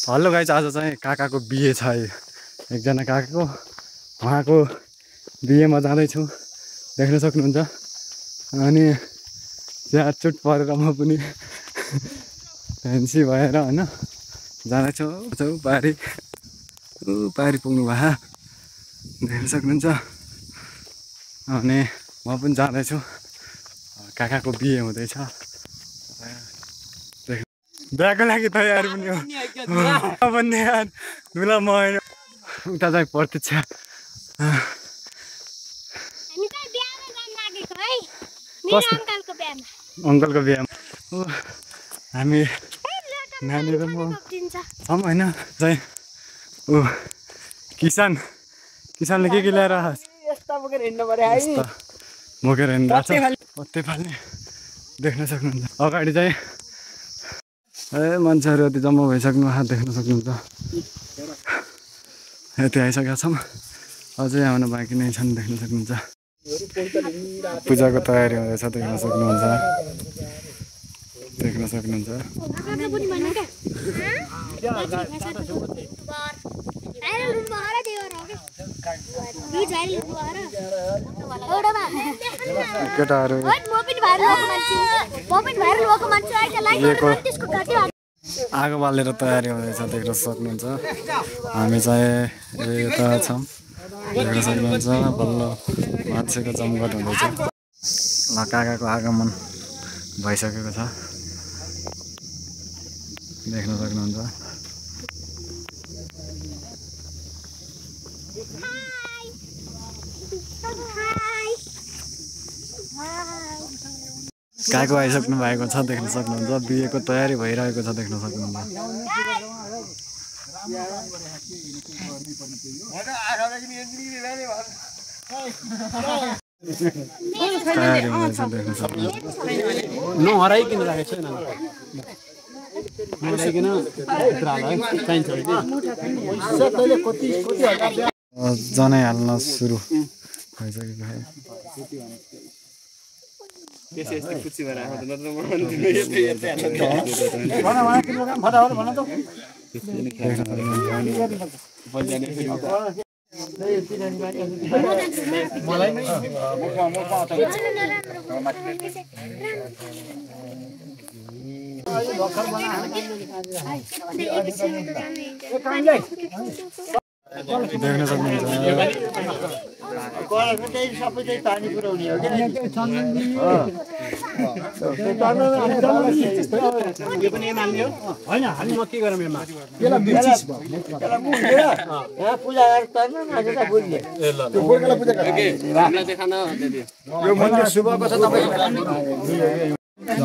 Hello guys, आज चाहिँ काकाको बिहे छ। एकजना काकाको उहाँको बिहेमा जाँदैछु, देख्न सक्नुहुन्छ। अनि त्यहाँ चुट परेर म पनि फ्यान्सी भएर होइन जाँदैछु। पारी पुग्नु भयो, देख्न सक्नुहुन्छ। अनि म पनि जाँदैछु, काकाको बिहे हुँदैछ। बिहाको लागि तयारी पनि हो भन्ने यार दुला म उता चाहिँ प्रतीक्षा अङ्कलको बिहामा हामी नानी र म छौँ होइन। चाहिँ किसानले के ल्याएर बोकेर हिँड्दा छ पत्ते फाल्ने देख्न सक्नुहुन्छ। अगाडि चाहिँ मान्छेहरू यति जम्मा भइसक्नु देख्न सक्नुहुन्छ। यति आइसकेका छौँ, अझै आउनु बाँकी नै छन्, देख्न सक्नुहुन्छ। पूजाको तयारी हुँदैछ, देख्न सक्नुहुन्छ। केटाहरू आगो बालेर तयारी हुँदैछ, देख्न सक्नुहुन्छ। हामी चाहिँ यता छौँ, देख्न सक्नुहुन्छ। बल्ल मान्छेको जमघट हुँदैछ। काकाको आगमन भइसकेको छ, देख्न सक्नुहुन्छ। काको आइसक्नु भएको छ, देख्न सक्नुहुन्छ। बिहेको तयारी भइरहेको छ, देख्न सक्नुहुन्छ। तयारी हुँदैछ, देख्न सक्नुहुन्छ। नहराइकन राखेको छैन, जनै हाल्न सुरु भइसकेको छ। देख्न सक्नुहुन्छ।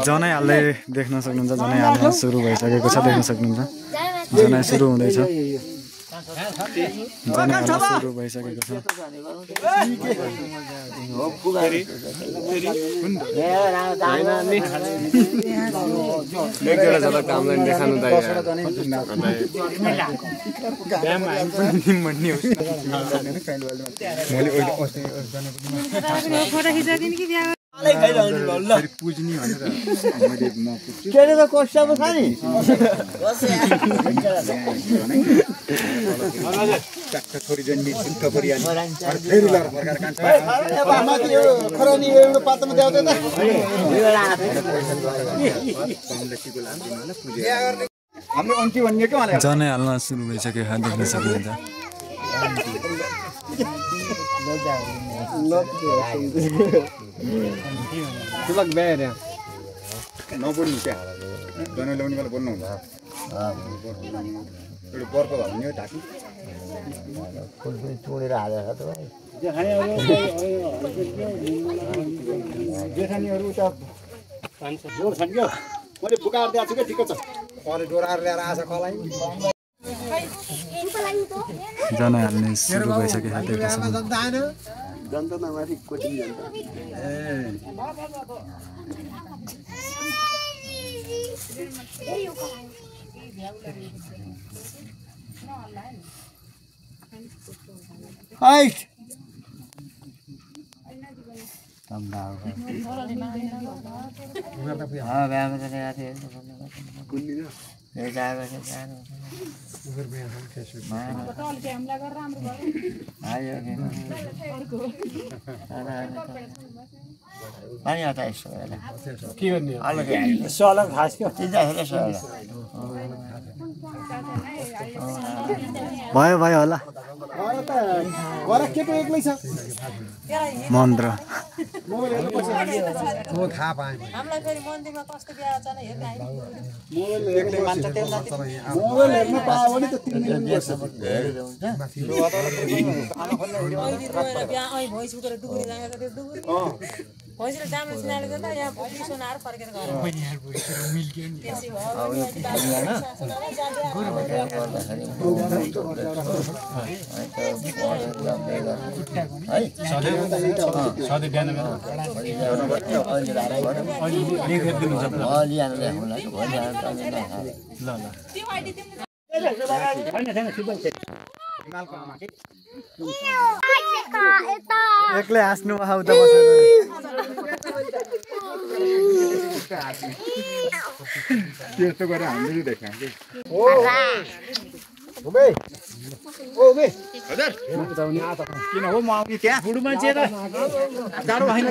जनै हाल्दै देख्न सक्नुहुन्छ। जनै हाल्न सुरु भइसकेको छ, देख्न सक्नुहुन्छ। जनै सुरु हुँदैछ, जनै हाल्न सुरु भइसकेको छ। जनै हाल्न सुरु भइसक्यो, देख्न सक्नुहुन्छ। जनै हाल्ने सुरु भइसक्यो, देख्न सक्नुहुन्छ। पानी आता यसो के गर्ने यसो अलग खास क्या भयो भयो होला केटो एक्लै छ मन्त्र म थाहा पाएँ हामीलाई फेरि मन्दिरमा कस्तो बिहा छ हेर्न एक्लै मान्छ मोबाइल हेर्न पायो भने त 3 दिन बिहा भोइस उठेर डुगुरी लागेको त्यो डुगुरी भोइसले जाम सिनाले गर्दा यहाँ पिसोन आएर फर्केर गएर एक्लै हाँस्नु आउँदा बसेर त्यस्तो गरेर हामीले देखाएँ कि किन हो म आउने त्यहाँ बुढो मान्छे त गाह्रो भएन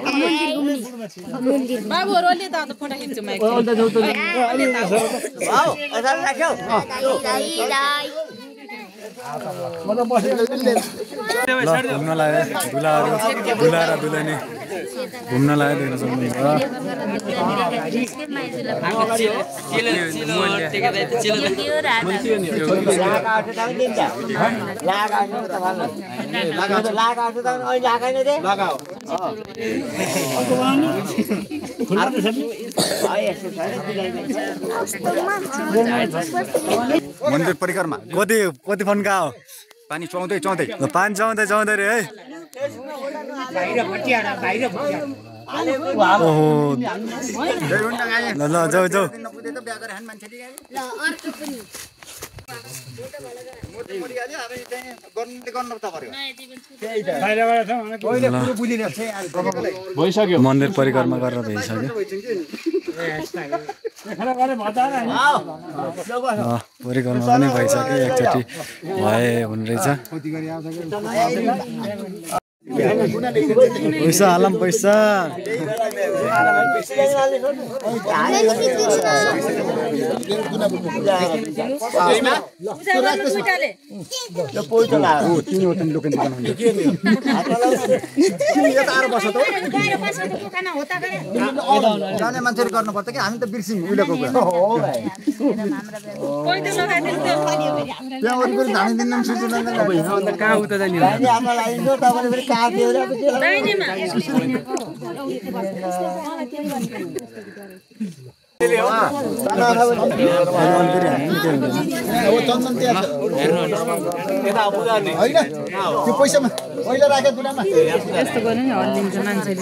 बाबुहरु अलि त फोटो खिच्छु म घुम्न लाग्यो दुला र दुलैनी घुम्न लाग्यो देख्न सक्नुहुन्छ मन्दिर परिक्रमा कति फन्का हो पानी चौँदै चौँदै पानी चाउँदै रे है ओहो ल जाऊ जाऊ भइसक्यो मन्दिर परिक्रमा गरेर भइसक्यो परिक्रमा पनि भइसक्यो एकचोटि भए हुने रहेछ पैसा हालम पैसा जाने मान्छेले गर्नुपर्छ कि हामी त बिर्सिङ उहिलेको कुरा त्यहाँ वरिपरि धानी दिन कहाँ उता जाने त्यो पैसामा पहिला राख्यो दुनामा यस्तो गर्नु नि हल्लिन्छ मान्छेले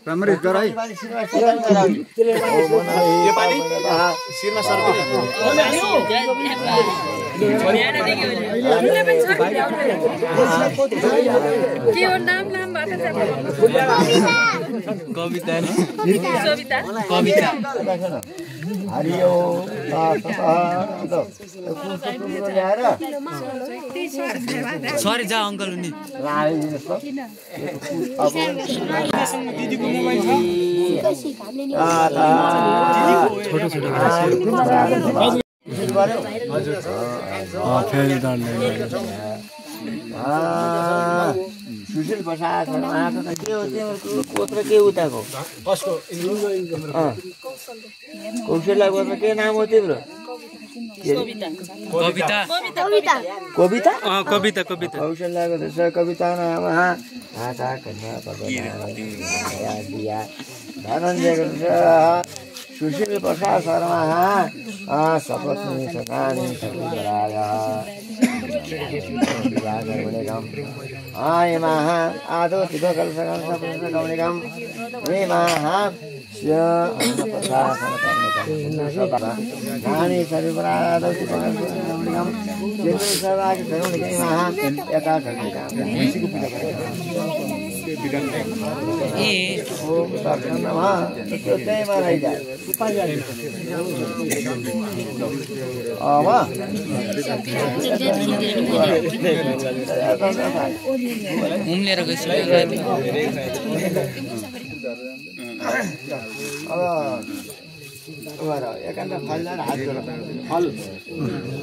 राम्ररी गर है के हो नाम कविता हरियो सरी जा अंकल नि सुशील प्रसाद के हो कोत्र के उताको कौशल्या गोत्र के नाम हो तिम्रो कविता कविता कविता कविता कौशल्या गोत्र कविता नाम आशा कन्या दिया धनञ्जय गोत्र सुशील प्रसाद शर्मा सपत्नी सकानी सकुराय आयमाः आदौ तिथकल्पकं सपुंसकमणिकं वेमाः नानी सर्वपरादौ तिथकल्पकमणिकं चेतुसर्वाकर्मणिकैमाः यथा ओम तत्सत नमः त्यो त्यहीमा राइजा उम्लेर गइसक्यो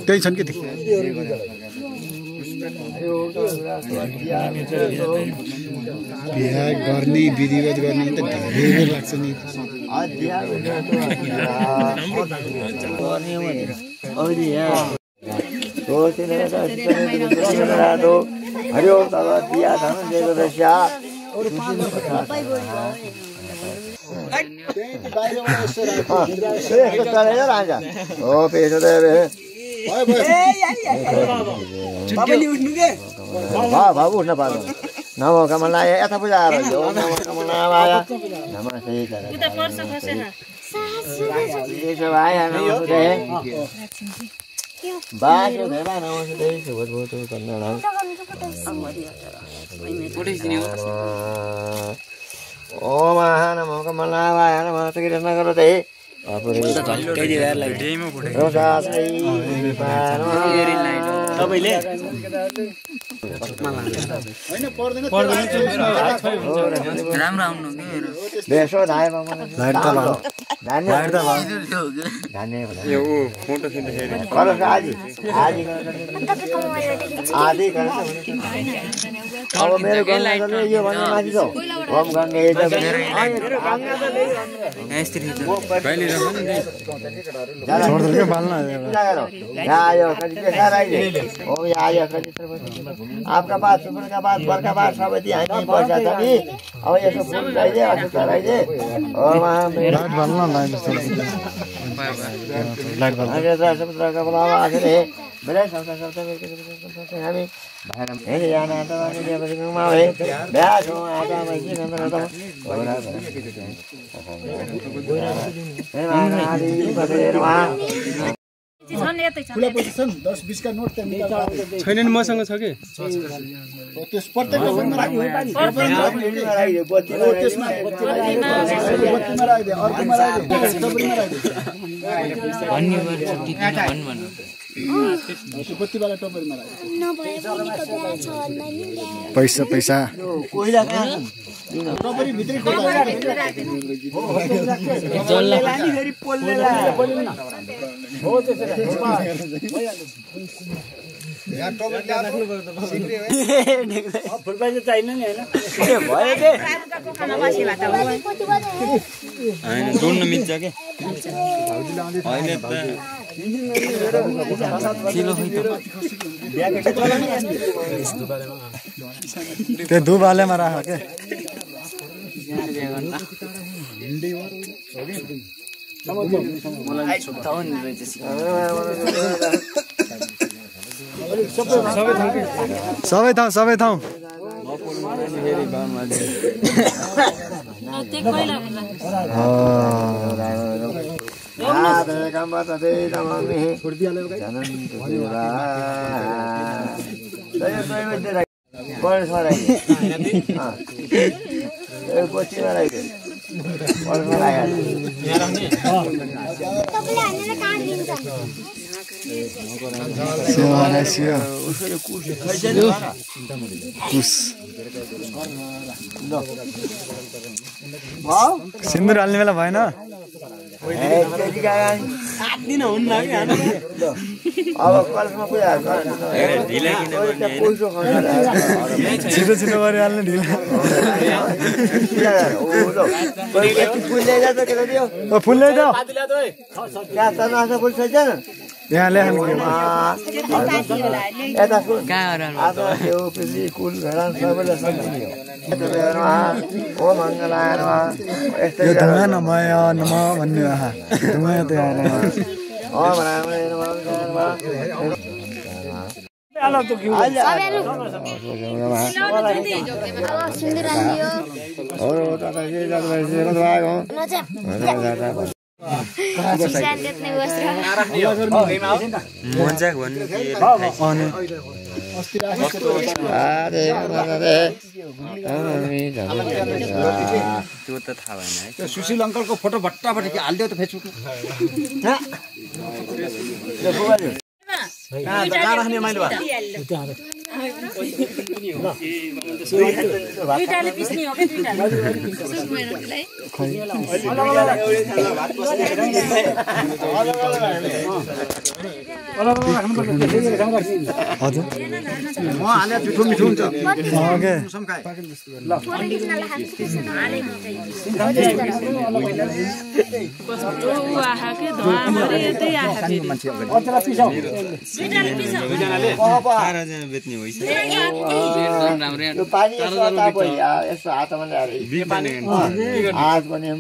त्यही छन् कि बिहा गर्ने विधिवत गर्ने त धेरै लाग्छ नि हरि ओम तब दिया धन देव दशा राजा ओ पेशो देवे बाबु उठ्न पार्नु नमो कमलाय यता पूजा ओम नमो कमलाय नमस्ते भाइ नमस्ते बासो देवा नमस्ते सुभद्भूत कन्नडा ओम नमो कमलाय नमस्ते कृष्ण करोते आपका बात सुपर का बात वर का बात सब दिया नहीं पैसा तभी अब ये सब फूल चाहिए और चाहिए और वहां लाइट बाल्न लाइट बाल्न आगे सब तरह का बुलावा आगे है मेरे सब हामी हे याना त बानी दिए पछि घुमा है ब्याज हो आटा मैसी नन्दन त होला हे माना आदि बसेर वहाँ खुला पोजिसन 10-20 का नोट त्यहाँ निकाल्नु छैन नि मसँग छ के त्यस प्रत्येक बत्तीमा राखिदिए अर्कोमा राखिदिए टपरीमा राखिदिए बत्तीवाला टपरीमा राखिदिए पैसा पैसा कोइला कहाँ टपरी भित्रै फेरि पोल्ने हो त्यसरी यहाँ टपरी फुलपाती चाहिएन नि हैन भयो के हैन जोड्न मिल्छ के हैन त किलो खै त त्यो दुबालेमा राख के सबै ठाउँ सिन्दुर हाल्ने बेला भएन अब कलसमा पुरा छिटो छिटो गरिहाल्ने ढिलो फुल ल्याइदेऊ फुल छैन यहाँ ल्याउनु यता कुल घरान सबैलाई सम्झिने हो मङ्गलाय यो धुवा नमय नम भन्ने धुवा मजाक भन्नु त्यो त थाहा भएन है त्यो सुशील अङ्कलको फोटो भट्टाभट्टी हालिदियो त फेसबुकमा कहाँ राख्ने मैले दुईटाले पिस्ने हो के हजुर म हाले मिठो मिठो हुन्छ ओके बेच्ने होइन यो पानी यसो हातमा ल्याएर हात भने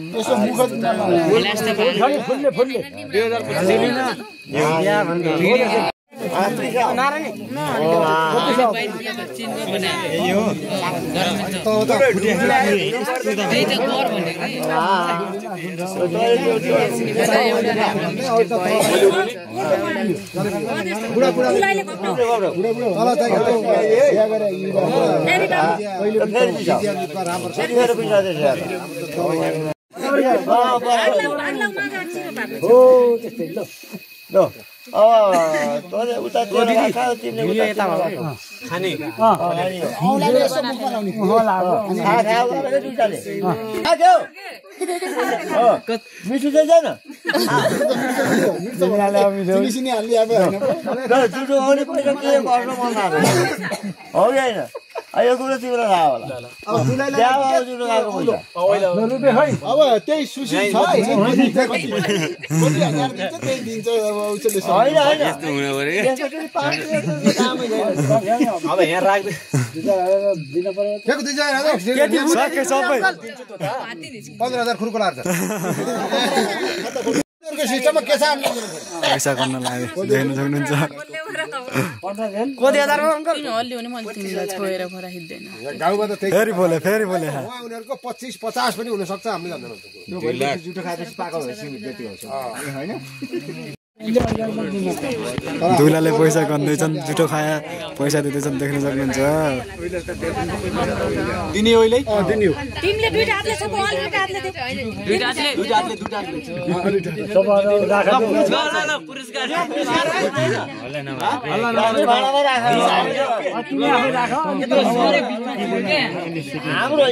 तँले उता तिमीले यता खाने मिठो चाहिँ छैन जुठो हो नि पैसा के गर्नु मन लाग्यो हो कि होइन यो कुरो तिमीलाई थाहा होला जुठो गएको पैसा अब त्यही सुशील छ अब यहाँ राख्दै सबै 15,000 खुर्को लाग्छ सिस्टममा के छ पैसा गर्न लाग्यो देख्न सक्नुहुन्छ गाउँमा त फेरि बोले उनीहरूको 25-50 पनि हुन सक्छ हामीले जान्दैनौँ जुठो खाएपछि पागल भएपछि त्यति हुन्छ हैन दुलाले पैसा गर्दैछन् जुठो खाया पैसा दिँदैछन् देख्न सक्नुहुन्छ दिने ओइलै दिने हो तिमीले दुईटा हातले छ बल दुईटा हातले दे दुईटा हातले पुरस्कार हाम्रो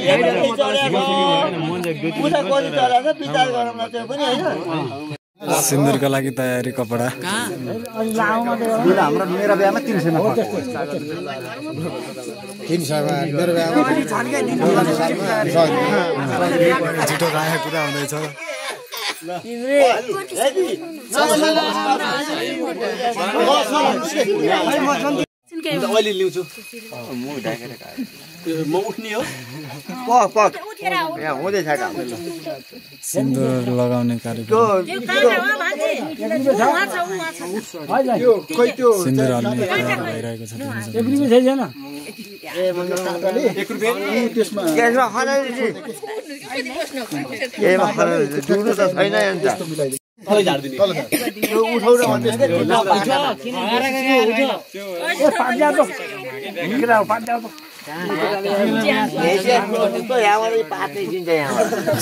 विचार गरौँ न त्यो पनि होइन सिन्दुरको लागि तयारी कपडा हाम्रो मेरो बिहामा 300 मा 300 मेरो बिहामा जुठो खाया कुरा हुँदैछ अहिले ल्याउँछु म उठ्ने हो पक यहाँ हुँदैछ काम सिन्दुर लगाउने कार्यक्रम सिन्दुर हाल्ने भइरहेको छ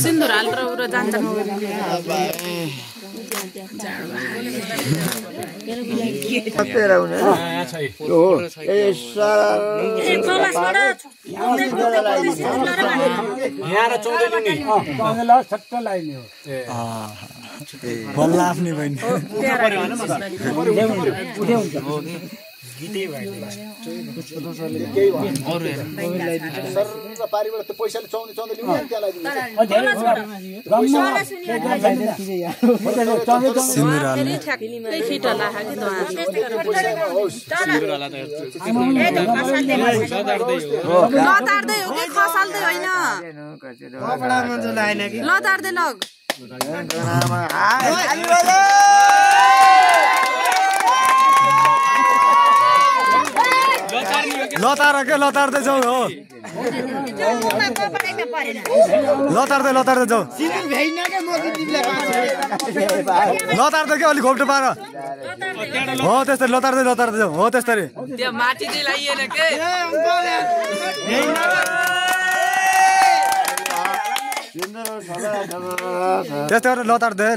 सिन्दुर हालेर उरो जान्छ बल्ल आफ्नै बहिनी पारिबाट त्यो पैसाले चौँदै ल्याउने त्यहाँ सिन्दुर हाल्ने लतार्दै हो कि खसाल्दै होइन लतार्दै लग लतार के लतार्दै जाऊ हो लतार्दै जाऊ लतार्दै के अलिक घोप्टो पार हो त्यस्तै लतार्दै जाऊ हो त्यस्तै त्यो माटी चाहिँ लाइएन के त्यस्तै गरेर लतार्दै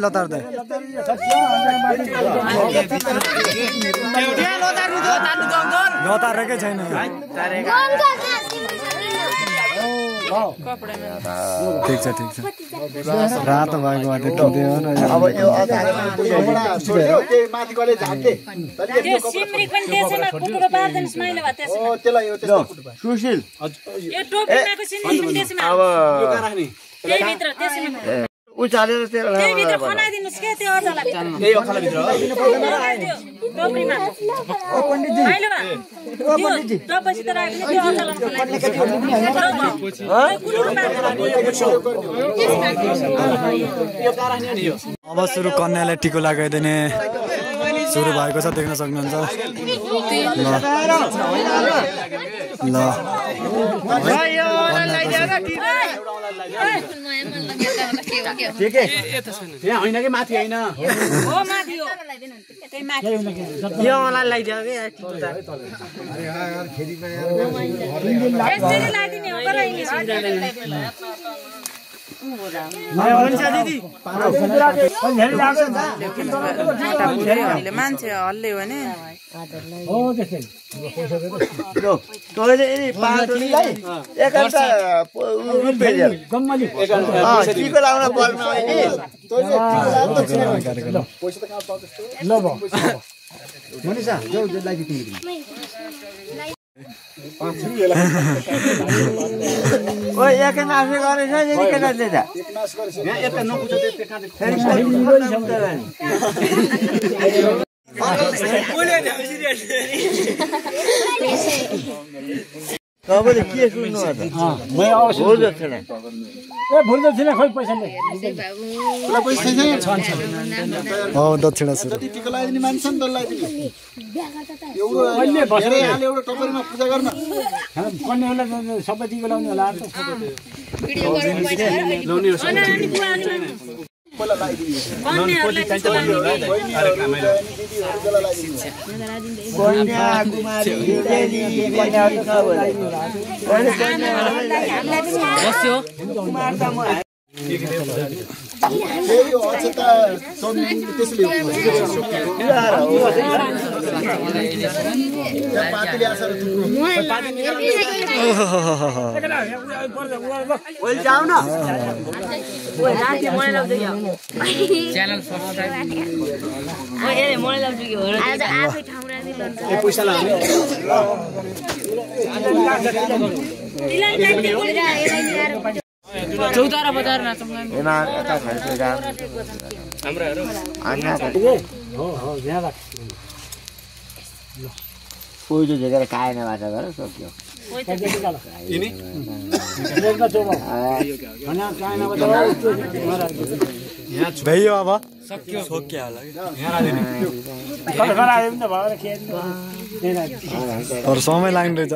लतारेकै छैन ठिक छ रातो भएको बाटो किन्थ्यो अब यो सिमरी पनि त्यसैमा कुटुको पार्दैनस् मैले भए त्यसैमा सुशील यो टोपीमाको सिमरी पनि त्यसैमा अब त्यही भित्र त्यसैमा उचालेर त्यही भित्र खनाइदिनुस् के त्यो अचाला यही अखाला भित्र टोपीमा अहिले भए टोपीसित राख्ने त्यो अचालामा अब सुरु कन्यालाई टिको लगाइदिने सुरु भएको छ देख्न सक्नुहुन्छ ल यहाँ होइन कि माथि होइन हो माथि हो त्यही माथि यो मलाई लगाइदियो के यसरी लगाइदिने हो तर मान्छे हल्ले भने टिको लाउन पर्छ तपाईँले के सुन्नु हो दक्षिणा सुरु टिको लगाइदिने मान्छे नि त लगाइदिने एउटा टपरीमा पूजा गर्न कन्याहरूलाई सबै टिको लाउने होला चौतारा बजार नाचौँ पहिलो झेकेर खाएन बाटा गरेर सक्यो भइयो अब तर समय लाग्ने रहेछ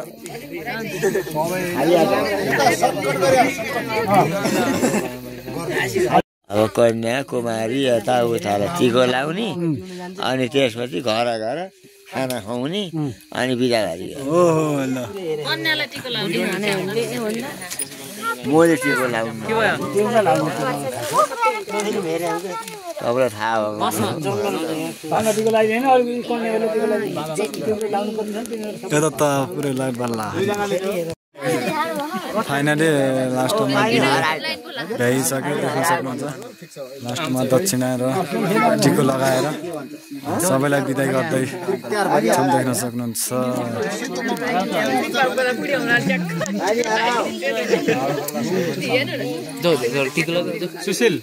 अब कन्या कुमारी यताउता टिको लाउने अनि त्यसपछि घर खाना खुवाउने अनि बिदा गरी अन्यलाई टिको लाउने मैले टिको लाउनु तपाईँलाई थाहा यता त पुरै लाइट बल्ला फाइनली लास्टमा भ्याइसक्यो देख्न सक्नुहुन्छ लास्टमा दक्षिणा र टिको लगाएर सबैलाई बिदाई गर्दै देख्न सक्नुहुन्छ सुशील